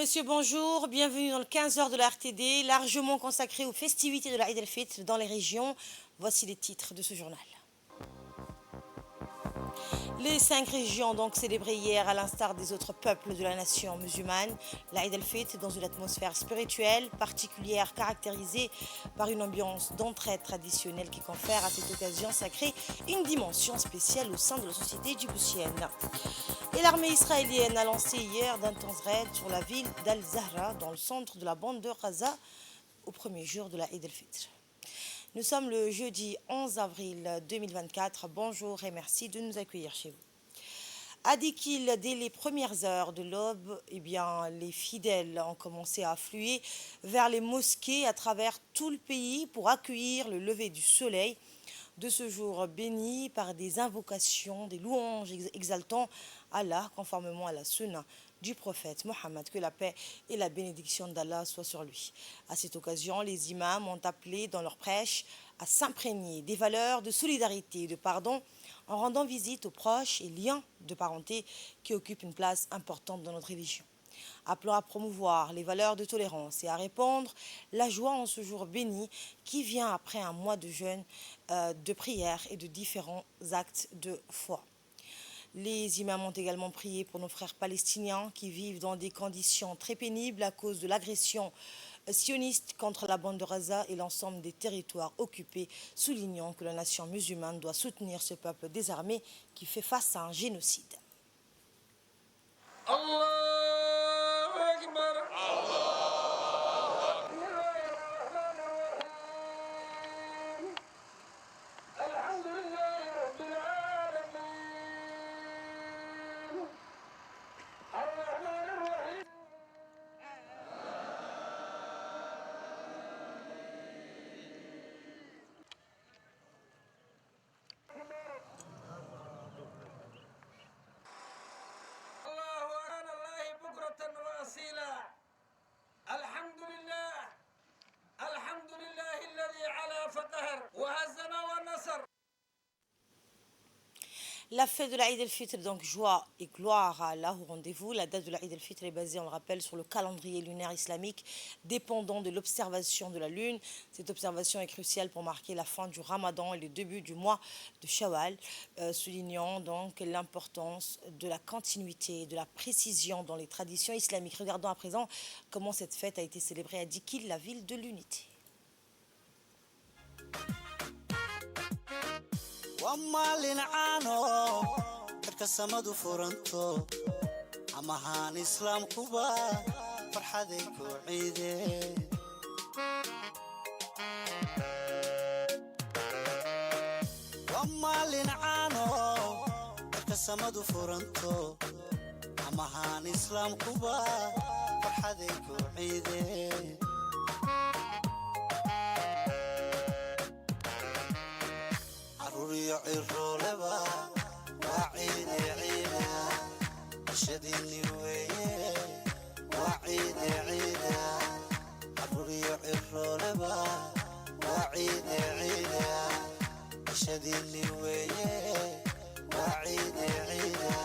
messieurs, bonjour. Bienvenue dans le 15 heures de la RTD, largement consacré aux festivités de la Eid el-Fitr dans les régions. Voici les titres de ce journal. Les 5 régions donc célébrées hier, à l'instar des autres peuples de la nation musulmane, la Eid el-Fitr dans une atmosphère spirituelle particulière caractérisée par une ambiance d'entraide traditionnelle qui confère à cette occasion sacrée une dimension spéciale au sein de la société djiboutienne. Et l'armée israélienne a lancé hier d'intenses raids sur la ville d'Al-Zahra dans le centre de la bande de Gaza au premier jour de la Eid el-Fitr. Nous sommes le jeudi 11 avril 2024. Bonjour et merci de nous accueillir chez vous. À Dikil, dès les premières heures de l'aube, les fidèles ont commencé à affluer vers les mosquées à travers tout le pays pour accueillir le lever du soleil de ce jour béni par des invocations, des louanges exaltant Allah conformément à la sunna du prophète Mohammed, que la paix et la bénédiction d'Allah soient sur lui. À cette occasion, les imams ont appelé dans leur prêche à s'imprégner des valeurs de solidarité et de pardon en rendant visite aux proches et liens de parenté qui occupent une place importante dans notre religion. Appelant à promouvoir les valeurs de tolérance et à répandre la joie en ce jour béni qui vient après un mois de jeûne, de prière et de différents actes de foi. Les imams ont également prié pour nos frères palestiniens qui vivent dans des conditions très pénibles à cause de l'agression sioniste contre la bande de Gaza et l'ensemble des territoires occupés, soulignant que la nation musulmane doit soutenir ce peuple désarmé qui fait face à un génocide. La fête de la Eid el-Fitr, donc joie et gloire à Allah au rendez-vous. La date de la Eid el-Fitr est basée, on le rappelle, sur le calendrier lunaire islamique dépendant de l'observation de la lune. Cette observation est cruciale pour marquer la fin du Ramadan et le début du mois de Shawwal, soulignant donc l'importance de la continuité et de la précision dans les traditions islamiques. Regardons à présent comment cette fête a été célébrée à Dikil, la ville de l'unité. ومالين عانو dadka samadu furanto amahan islaam kuba farxaday ku ciideen wamaalin caano dadka samadu furanto amahan islaam kuba farxaday ku ciideen الرولبا وعيد عيدا شديني ويه وعيد عيدا الريع الرولبا وعيد عيدا شديني ويه وعيد عيدا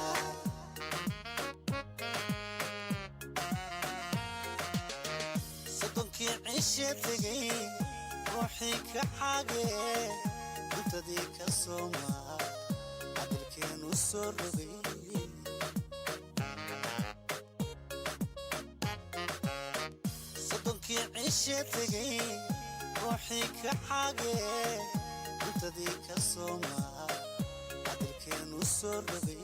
صدقي عشتي روحي كحاجه ذيك الصومة عدل كانوا السربي صدقي عشتي روحي كحاجة انت ذيك الصومة عدل كانوا السربي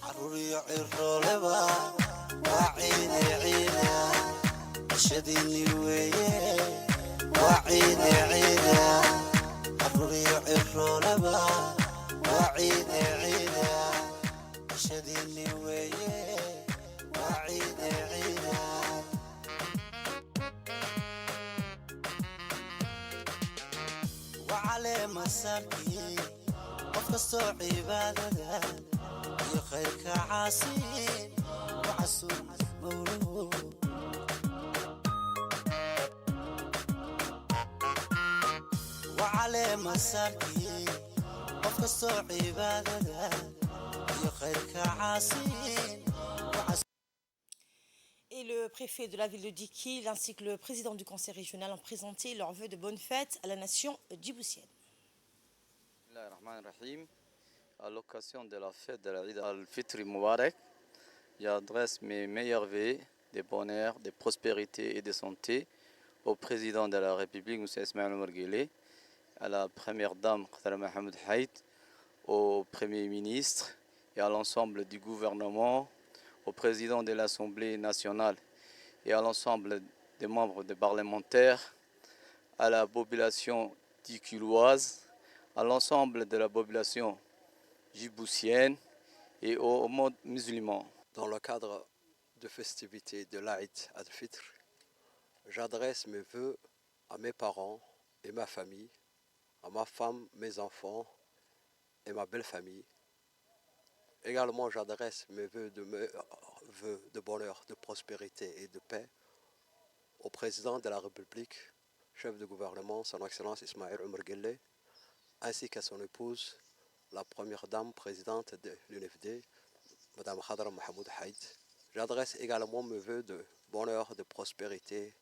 عروري الرولبا وعيني عيني شديني ويه وعيد عيدا الربيع الرولبا وعيد عيدا شديني ويه وعيد عيدا وعلى مساكي وقصوا عبادة يخيرك عاصين وعسول مولود وعلى مساكي وقصوا عبادة iyo khayrka caasiin Et le préfet de la ville de Dikil ainsi que le président du conseil régional ont présenté leurs vœux de bonne fête à la nation djiboutienne. Bismillahirrahmanirrahim. À l'occasion de la fête de l'Eid al-Fitr Moubarak, j'adresse mes meilleurs vœux de bonheur, de prospérité et de santé au président de la République, M. Ismaël Omar Guelleh, à la première dame, Khatara Mohamed Haït, au Premier ministre et à l'ensemble du gouvernement, au président de l'Assemblée nationale et à l'ensemble des membres des parlementaires, à la population diculoise, à l'ensemble de la population djiboutienne et au monde musulman. Dans le cadre de festivités de l'Aïd al-Fitr, j'adresse mes vœux à mes parents et ma famille, à ma femme, mes enfants et ma belle famille. Également, j'adresse mes vœux de bonheur, de prospérité et de paix au président de la République, chef de gouvernement, son Excellence Ismaël Omar Guelleh, ainsi qu'à son épouse, la première dame présidente de l'UNFD, Mme Khadra Mohamed Haït. J'adresse également mes vœux de bonheur, de prospérité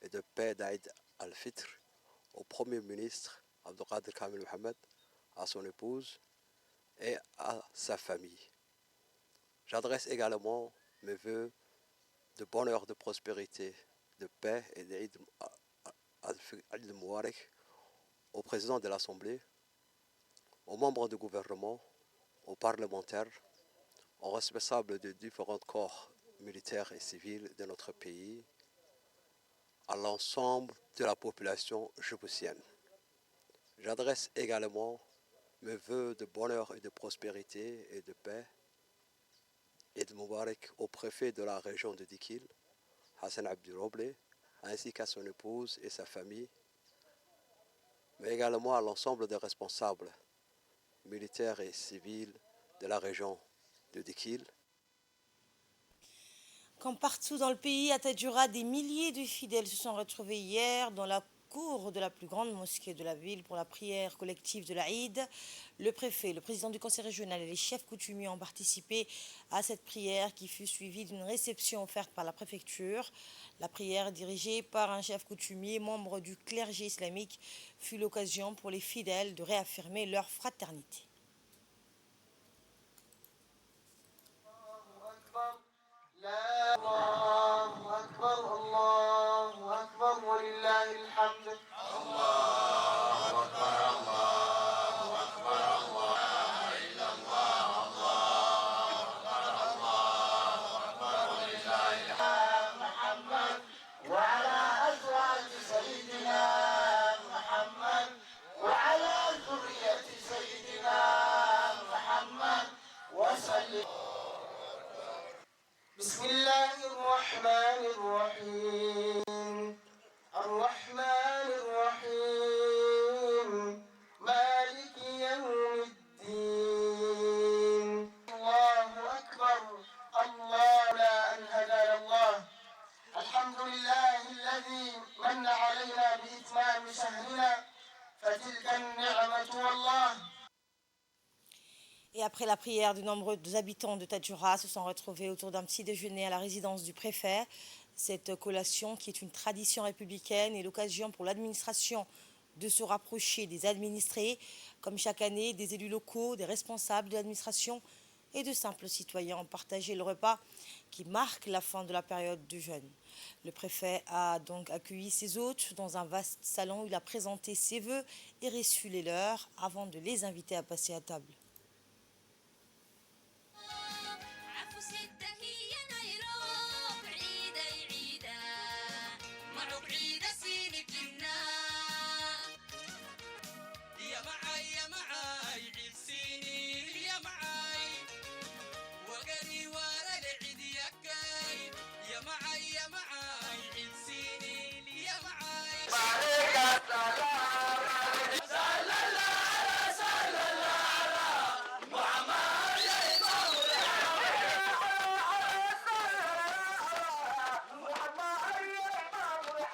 et de paix d'Aïd al-Fitr au Premier ministre Abdelkader Kamil Mohamed, à son épouse et à sa famille. J'adresse également mes vœux de bonheur, de prospérité, de paix et d'Aïd al-Moubarak au président de l'Assemblée, aux membres du gouvernement, aux parlementaires, aux responsables de différents corps militaires et civils de notre pays, à l'ensemble de la population djiboutienne. J'adresse également mes vœux de bonheur et de prospérité et de paix et de Moubarak au préfet de la région de Dikil, Hassan Abdi Roble, ainsi qu'à son épouse et sa famille, mais également à l'ensemble des responsables militaires et civils de la région de Dikil. Comme partout dans le pays, à Tadjoura, des milliers de fidèles se sont retrouvés hier dans la cour de la plus grande mosquée de la ville pour la prière collective de l'Aïd. Le préfet, le président du conseil régional et les chefs coutumiers ont participé à cette prière qui fut suivie d'une réception offerte par la préfecture. La prière, dirigée par un chef coutumier, membre du clergé islamique, fut l'occasion pour les fidèles de réaffirmer leur fraternité. الله أكبر الله أكبر ولله الحمد. وعلى أزواج سيدنا محمد وعلى ذرية سيدنا محمد وسلم. بسم الله الرحمن الرحيم الرحمن الرحيم مالك يوم الدين. الله أكبر الله لا أن هدانا الله. الحمد لله الذي من علينا بإتمام شهرنا فتلك النعمة والله. Et après la prière, de nombreux habitants de Tadjoura se sont retrouvés autour d'un petit déjeuner à la résidence du préfet. Cette collation, qui est une tradition républicaine, est l'occasion pour l'administration de se rapprocher des administrés, comme chaque année, des élus locaux, des responsables de l'administration et de simples citoyens ont partagé le repas qui marque la fin de la période de jeûne. Le préfet a donc accueilli ses hôtes dans un vaste salon où il a présenté ses vœux et reçu les leurs avant de les inviter à passer à table.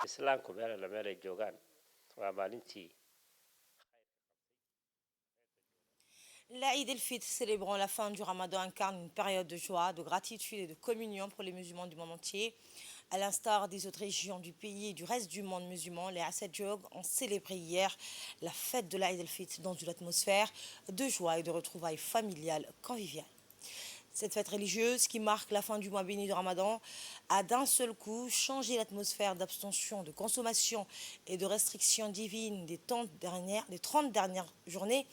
islaamku meel alla meel ay joogaan waa maalintii L'Aïd el-Fitr, célébrant la fin du Ramadan, incarne une période de joie, de gratitude et de communion pour les musulmans du monde entier. À l'instar des autres régions du pays et du reste du monde musulman, les Assadjog ont célébré hier la fête de l'Aïd el-Fitr dans une atmosphère de joie et de retrouvailles familiales conviviales. Cette fête religieuse qui marque la fin du mois béni de Ramadan a d'un seul coup changé l'atmosphère d'abstention, de consommation et de restrictions divines des 30 dernières journées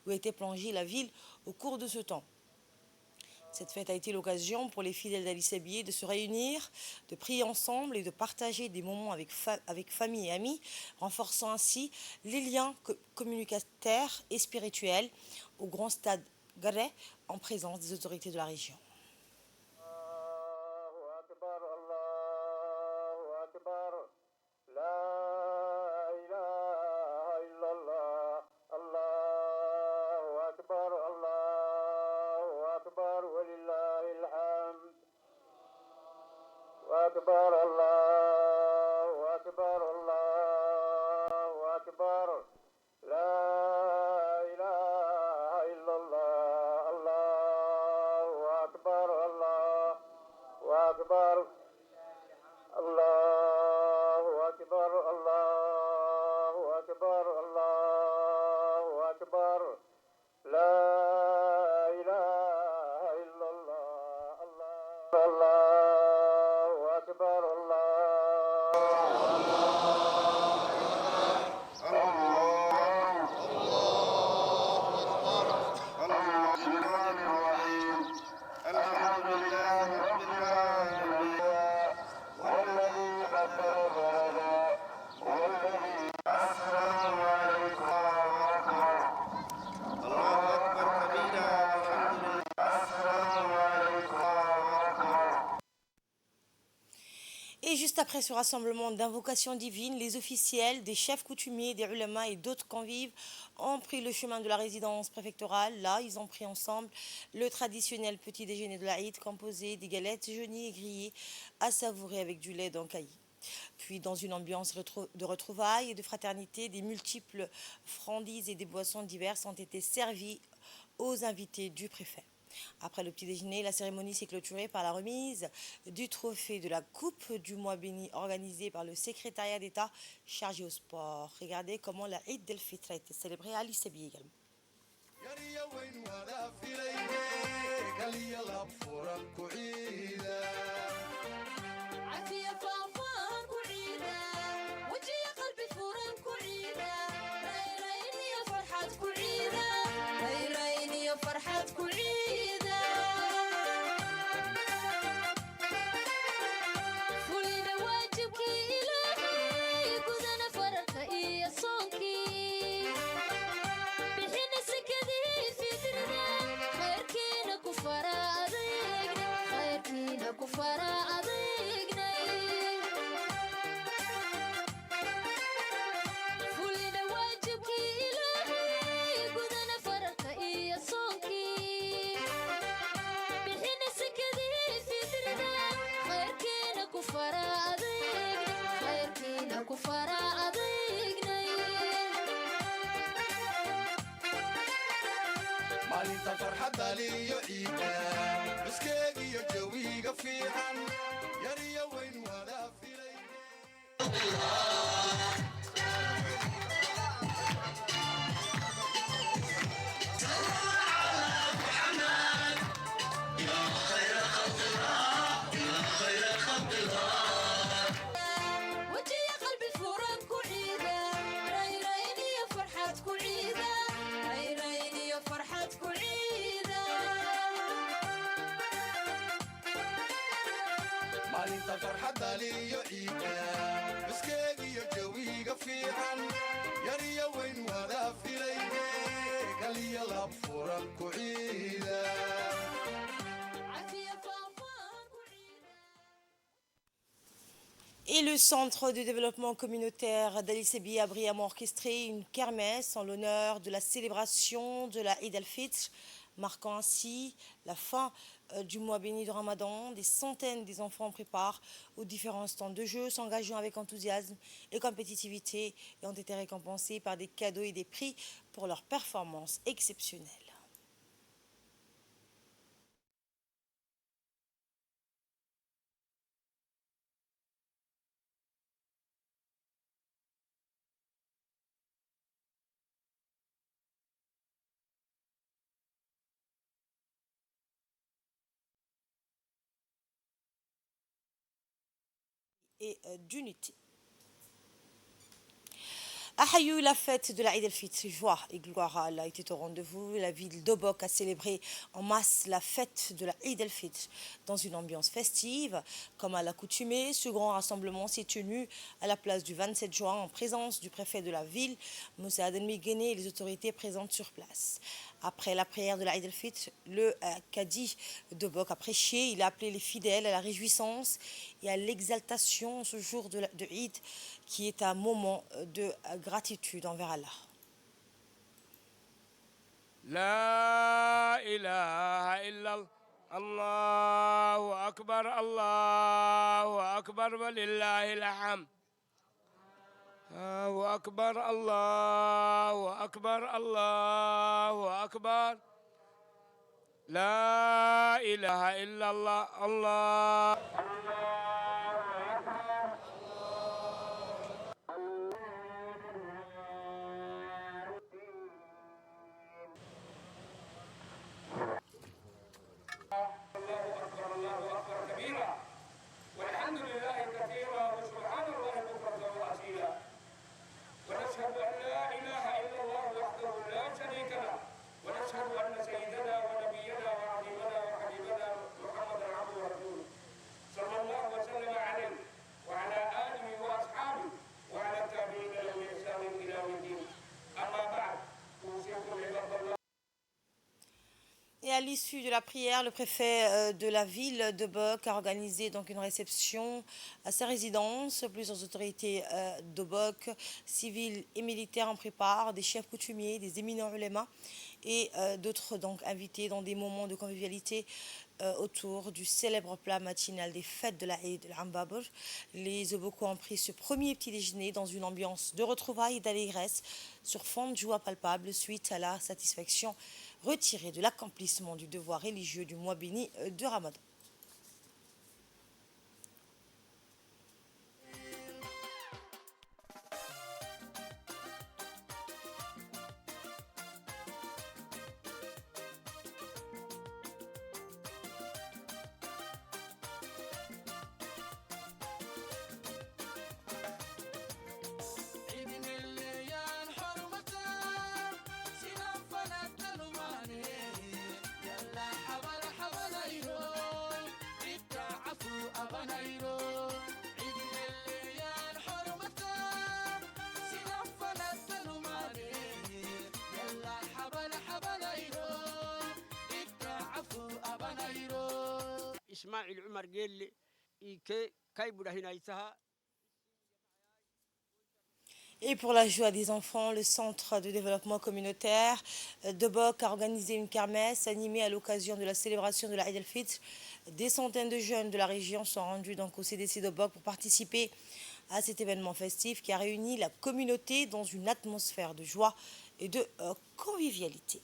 où était plongée la ville au cours de ce temps. Cette fête a été l'occasion pour les fidèles d'Ali Sabié de se réunir, de prier ensemble et de partager des moments avec famille et amis, renforçant ainsi les liens communicataires et spirituels au grand stade Garé en présence des autorités de la région. أكبر الله أكبر الله أكبر لا إله إلا الله الله أكبر الله أكبر الله أكبر الله أكبر الله أكبر لا إله إلا الله الله أكبر الله الحمد لله رب العالمين والذي قدر فهدى والذي السلام عليكم الله أكبر كبيرا والحمد لله السلام عليكم. Et juste après ce rassemblement d'invocations divines, les officiels, des chefs coutumiers, des ulamas et d'autres convives ont pris le chemin de la résidence préfectorale. Là, ils ont pris ensemble le traditionnel petit déjeuner de l'Aïd composé des galettes jaunies et grillées à savourer avec du lait d'Ankaï. Puis, dans une ambiance de retrouvailles et de fraternité, des multiples friandises et des boissons diverses ont été servies aux invités du préfet. Après le petit déjeuner, la cérémonie s'est clôturée par la remise du trophée de la Coupe du mois béni organisée par le secrétariat d'État chargé au sport. Regardez comment la Eid el-Fitr a été célébrée à l'Issabi également. maalinta farxadda liyo ciida cuskeegiyo jawiga fiican yar iyo weyn wada filay maalinta farxadda liyo ciida cuskeegiyo jawiga fiican yar iyo weyn wada filayne kaliya lab furan ku ciida. Et le Centre de développement communautaire d'Ali Sabi a brillamment orchestré une kermesse en l'honneur de la célébration de la Eid al-Fitr, marquant ainsi la fin du mois béni de Ramadan. Des centaines des enfants préparent aux différents stands de jeu, s'engageant avec enthousiasme et compétitivité et ont été récompensés par des cadeaux et des prix pour leurs performances exceptionnelles. et d'unité. Ahayou, la fête de la Eid el-Fitr, joie et gloire à Allah était au rendez-vous. La ville d'Obok a célébré en masse la fête de la Eid el-Fitr dans une ambiance festive. Comme à l'accoutumée, ce grand rassemblement s'est tenu à la place du 27 juin en présence du préfet de la ville, Moussa Adelmi Guéné, et les autorités présentes sur place. Après la prière de la Eid el-Fitr, le Cadi d'Obok a prêché. Il a appelé les fidèles à la réjouissance et à l'exaltation ce jour de Eid, qui est un moment de gratitude envers Allah. لا إله إلا الله أكبر الله أكبر ولله الحمد الله أكبر الله أكبر الله أكبر لا إله إلا الله الله والحمد لله كثيرا وسبحان الله بكرة وأصيلا ونشهد أن لا إله إلا الله وحده لا شريك له ونشهد أن سيدنا ونبينا وعظيمنا وحبيبنا محمدا عبده ورسوله صلى الله وسلم عليه وعلى آله وأصحابه وعلى التابعين لهم بإحسان إلى يوم الدين أما بعد أوصيكم عباد الله. Et à l'issue de la prière, le préfet de la ville de Bok a organisé donc une réception à sa résidence. Plusieurs autorités de Bok, civiles et militaires en préparent, des chefs coutumiers, des éminents ulémas et d'autres donc invités dans des moments de convivialité autour du célèbre plat matinal des fêtes de la Eid al-Ambabur. Les Oboko ont pris ce premier petit déjeuner dans une ambiance de retrouvailles et d'allégresse sur fond de joie palpable suite à la satisfaction retirée de l'accomplissement du devoir religieux du mois béni de Ramadan. إسماعيل عمر قال لي كاي بودا يسها. Et pour la joie des enfants, le Centre de développement communautaire de Bok a organisé une kermesse animée à l'occasion de la célébration de la Eid el-Fitr. Des centaines de jeunes de la région sont rendus donc au CDC de Bok pour participer à cet événement festif qui a réuni la communauté dans une atmosphère de joie et de convivialité.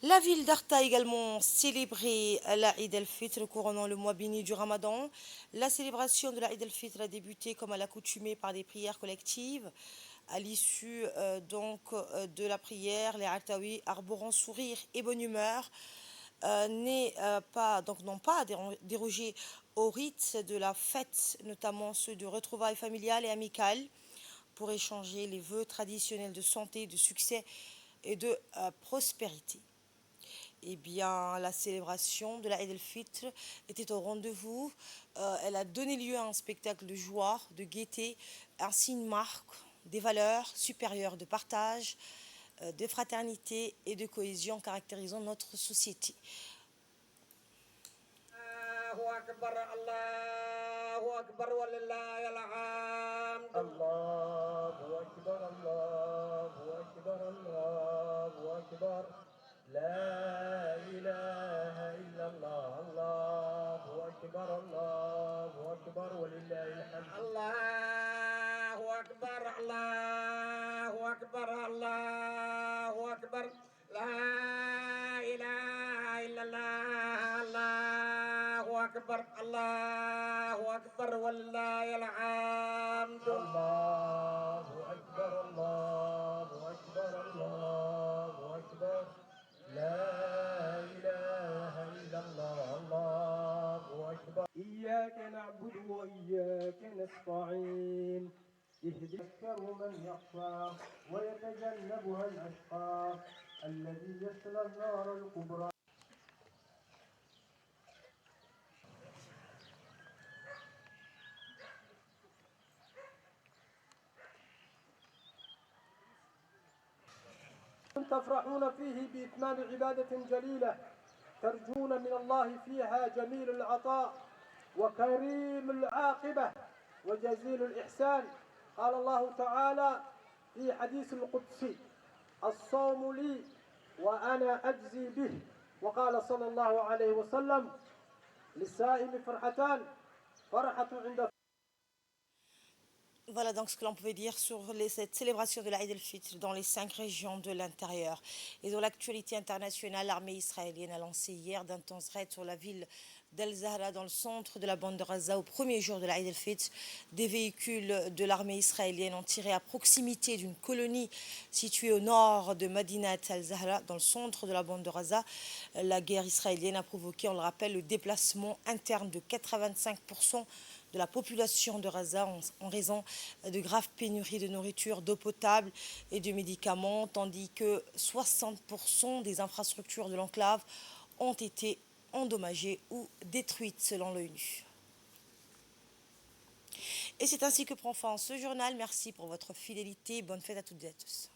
La ville d'Arta a également célébré la Eid el-Fitr couronnant le mois béni du Ramadan. La célébration de la Eid el-Fitr a débuté comme à l'accoutumée par des prières collectives. À l'issue de la prière, les Artaouis, arborant sourire et bonne humeur, n'ont pas dérogé aux rites de la fête, notamment ceux de retrouvailles familiales et amicales, pour échanger les vœux traditionnels de santé, de succès et de prospérité. Eh bien, la célébration de la Eid el-Fitr était au rendez-vous. Elle a donné lieu à un spectacle de joie, de gaieté, un signe marque des valeurs supérieures de partage, de fraternité et de cohésion caractérisant notre société. لا إله إلا الله الله أكبر الله أكبر ولله الحمد الله أكبر الله أكبر الله أكبر لا إله إلا الله الله أكبر الله أكبر ولله الحمد الله أكبر الله أكبر الله أكبر لا إله إلا الله الله أكبر إياك نعبد نعبد وإياك نستعين يذكر من يخشى ويتجنبها الأشقى الذي يصلى النار الكبرى. تفرحون فيه بإتمام عبادة جليلة ترجون من الله فيها جميل العطاء وكريم العاقبة وجزيل الإحسان. قال الله تعالى في حديث القدسي: الصوم لي وأنا أجزي به. وقال صلى الله عليه وسلم: للصائم فرحتان، فرحة عند. Voilà donc ce que l'on pouvait dire sur cette célébration de l'Aïd el-Fitr dans les 5 régions de l'intérieur. Et dans l'actualité internationale, l'armée israélienne a lancé hier d'intenses raids sur la ville d'Al-Zahra dans le centre de la bande de Gaza au premier jour de l'Aïd el-Fitr. Des véhicules de l'armée israélienne ont tiré à proximité d'une colonie située au nord de Madinat Al-Zahra dans le centre de la bande de Gaza. La guerre israélienne a provoqué, on le rappelle, le déplacement interne de 85% de la population de Gaza en raison de graves pénuries de nourriture, d'eau potable et de médicaments, tandis que 60% des infrastructures de l'enclave ont été endommagées ou détruites selon l'ONU. Et c'est ainsi que prend fin ce journal. Merci pour votre fidélité. Bonne fête à toutes et à tous.